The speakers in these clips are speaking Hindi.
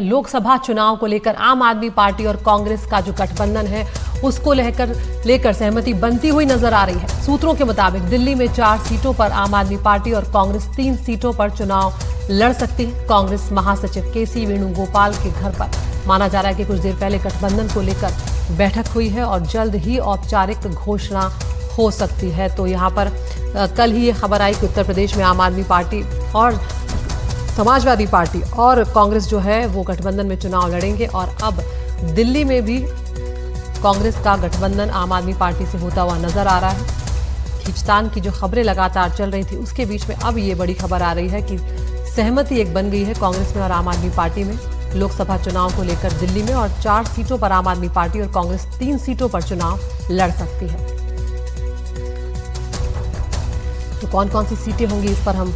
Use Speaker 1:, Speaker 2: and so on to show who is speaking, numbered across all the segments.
Speaker 1: लोकसभा चुनाव को लेकर आम आदमी पार्टी और कांग्रेस का जो गठबंधन है उसको लेकर सहमति बनती हुई नजर आ रही है। सूत्रों के मुताबिक दिल्ली में 4 सीटों पर आम आदमी पार्टी और कांग्रेस 3 सीटों पर चुनाव लड़ सकती है। कांग्रेस महासचिव केसी वेणुगोपाल के घर पर माना जा रहा है कि कुछ देर पहले गठबंधन को लेकर बैठक हुई है और जल्द ही औपचारिक घोषणा हो सकती है। तो यहाँ पर कल ही ये खबर आई कि उत्तर प्रदेश में आम आदमी पार्टी और समाजवादी पार्टी और कांग्रेस जो है वो गठबंधन में चुनाव लड़ेंगे और अब दिल्ली में भी कांग्रेस का गठबंधन आम आदमी पार्टी से होता हुआ नजर आ रहा है। खींचतान की जो खबरें लगातार चल रही थी उसके बीच में अब ये बड़ी खबर आ रही है कि सहमति एक बन गई है कांग्रेस में और आम आदमी पार्टी में लोकसभा चुनाव को लेकर दिल्ली में, और 4 सीटों पर आम आदमी पार्टी और कांग्रेस 3 सीटों पर चुनाव लड़ सकती है। तो कौन कौन सी सीटें होंगी इस पर हम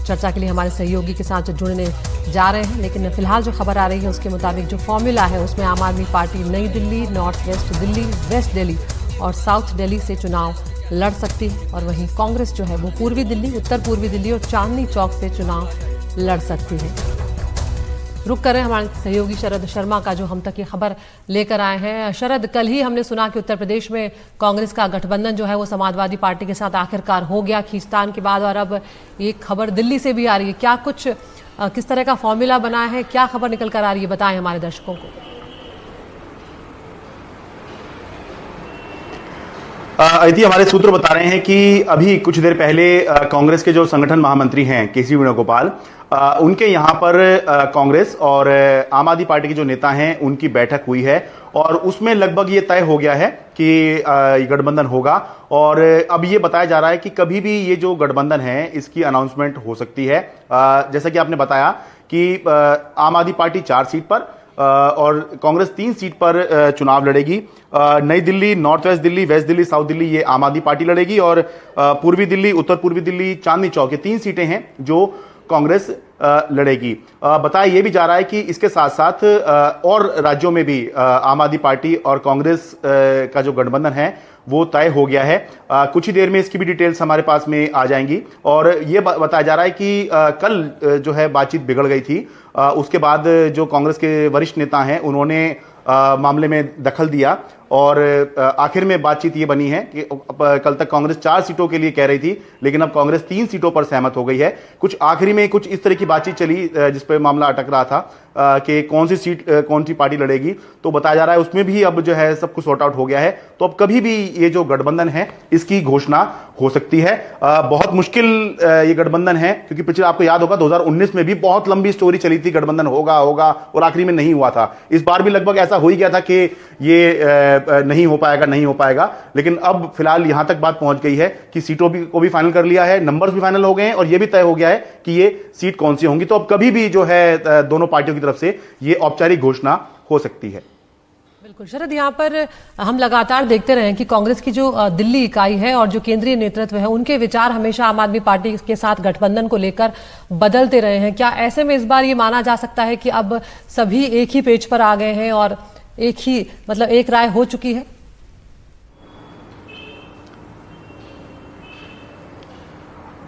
Speaker 1: चर्चा के लिए हमारे सहयोगी के साथ जुड़ने जा रहे हैं, लेकिन फिलहाल जो खबर आ रही है उसके मुताबिक जो फॉर्मूला है उसमें आम आदमी पार्टी नई Delhi, north west Delhi, west Delhi और साउथ दिल्ली से चुनाव लड़ सकती है और वहीं कांग्रेस जो है वो पूर्वी दिल्ली, उत्तर पूर्वी दिल्ली और चांदनी चौक से चुनाव लड़ सकती है। रुक कर रहे हैं हमारे सहयोगी शरद शर्मा का जो हम तक ये खबर लेकर आए हैं। शरद, कल ही हमने सुना कि उत्तर प्रदेश में कांग्रेस का गठबंधन जो है वो समाजवादी पार्टी के साथ आखिरकार हो गया खींचतान के बाद, और अब एक खबर दिल्ली से भी आ रही है। क्या कुछ किस तरह का फॉर्मूला बना है, क्या खबर निकल कर आ रही है, बताएं हमारे दर्शकों को।
Speaker 2: अदिति, हमारे सूत्र बता रहे हैं कि अभी कुछ देर पहले कांग्रेस के जो संगठन महामंत्री हैं केसी वेणुगोपाल, उनके यहाँ पर कांग्रेस और आम आदमी पार्टी के जो नेता हैं उनकी बैठक हुई है और उसमें लगभग ये तय हो गया है कि ये गठबंधन होगा। और अब ये बताया जा रहा है कि कभी भी ये जो गठबंधन है इसकी अनाउंसमेंट हो सकती है। जैसा कि आपने बताया कि आम आदमी पार्टी 4 सीट पर और कांग्रेस 3 सीट पर चुनाव लड़ेगी। नई Delhi, north west Delhi, west Delhi, south Delhi ये आम आदमी पार्टी लड़ेगी और पूर्वी दिल्ली, उत्तर पूर्वी दिल्ली, चांदनी चौक ये 3 सीटें हैं जो कांग्रेस लड़ेगी। बताया यह भी जा रहा है कि इसके साथ साथ और राज्यों में भी आम आदमी पार्टी और कांग्रेस का जो गठबंधन है वो तय हो गया है। कुछ ही देर में इसकी भी डिटेल्स हमारे पास में आ जाएंगी। और ये बताया जा रहा है कि कल जो है बातचीत बिगड़ गई थी, उसके बाद जो कांग्रेस के वरिष्ठ नेता हैं उन्होंने मामले में दखल दिया और आखिर में बातचीत ये बनी है कि कल तक कांग्रेस 4 सीटों के लिए कह रही थी, लेकिन अब कांग्रेस 3 सीटों पर सहमत हो गई है। कुछ आखिरी में कुछ इस तरह की बातचीत चली जिस पर मामला अटक रहा था कि कौन सी सीट कौन सी पार्टी लड़ेगी, तो बताया जा रहा है उसमें भी अब जो है सब कुछ सॉर्ट आउट हो गया है। तो अब कभी भी ये जो गठबंधन है इसकी घोषणा हो सकती है। बहुत मुश्किल ये गठबंधन है क्योंकि पिछले आपको याद होगा 2019 में भी बहुत लंबी स्टोरी चली थी गठबंधन होगा होगा और आखिरी में नहीं हुआ था। इस बार भी लगभग ऐसा हो ही गया था कि ये नहीं हो पाएगा, लेकिन अब फिलहाल यहां तक बात पहुंच गई है कि सीटों को भी फाइनल कर लिया है, नंबर्स भी फाइनल हो गए हैं और यह भी तय हो गया है कि ये सीट कौन सी होंगी। तो अब कभी भी जो है दोनों पार्टियों की तरफ से ये औपचारिक घोषणा हो सकती है।
Speaker 1: बिल्कुल शरद, यहाँ पर हम लगातार देखते रहे कि कांग्रेस की जो दिल्ली इकाई है और जो केंद्रीय नेतृत्व है उनके विचार हमेशा आम आदमी पार्टी के साथ गठबंधन को लेकर बदलते रहे हैं। क्या ऐसे में इस बार ये माना जा सकता है कि अब सभी एक ही पेज पर आ गए हैं और एक राय हो चुकी है?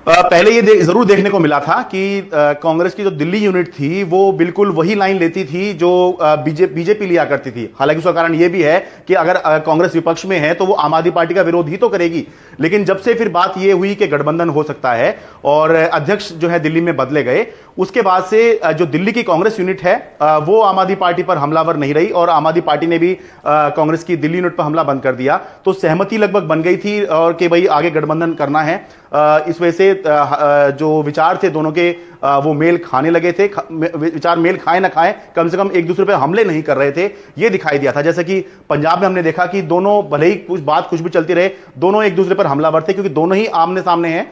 Speaker 2: पहले ये जरूर देखने को मिला था कि कांग्रेस की जो दिल्ली यूनिट थी वो बिल्कुल वही लाइन लेती थी जो बीजेपी लिया करती थी। हालांकि उसका कारण ये भी है कि अगर कांग्रेस विपक्ष में है तो वो आम आदमी पार्टी का विरोध ही तो करेगी। लेकिन जब से फिर बात ये हुई कि गठबंधन हो सकता है और अध्यक्ष जो है दिल्ली में बदले गए, उसके बाद से जो दिल्ली की कांग्रेस यूनिट है वो आम आदमी पार्टी पर हमलावर नहीं रही और आम आदमी पार्टी ने भी कांग्रेस की दिल्ली यूनिट पर हमला बंद कर दिया। तो सहमति लगभग बन गई थी और कि भाई आगे गठबंधन करना है। इस वजह से जो विचार थे दोनों के वो मेल खाने लगे थे। विचार मेल खाए ना खाए, कम से कम एक दूसरे पर हमले नहीं कर रहे थे, ये दिखाई दिया था। जैसे कि पंजाब में हमने देखा कि दोनों भले ही कुछ भी चलती रहे, दोनों एक दूसरे पर हमलावर थे क्योंकि दोनों ही आमने सामने हैं।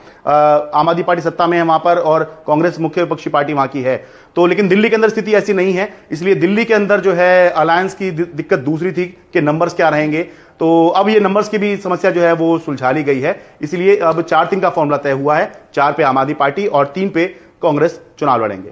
Speaker 2: आम आदमी पार्टी सत्ता में है वहां पर और कांग्रेस मुख्य विपक्षी पार्टी वहां की है। तो लेकिन दिल्ली के अंदर स्थिति ऐसी नहीं है, इसलिए दिल्ली के अंदर जो है अलायंस की दिक्कत दूसरी थी कि नंबर्स क्या रहेंगे। तो अब ये नंबर्स की भी समस्या जो है वो सुलझा ली गई है। इसलिए अब 4-3 का फॉर्मूला तय हुआ है। 4 पे आम आदमी पार्टी और 3 पे कांग्रेस चुनाव लड़ेंगे।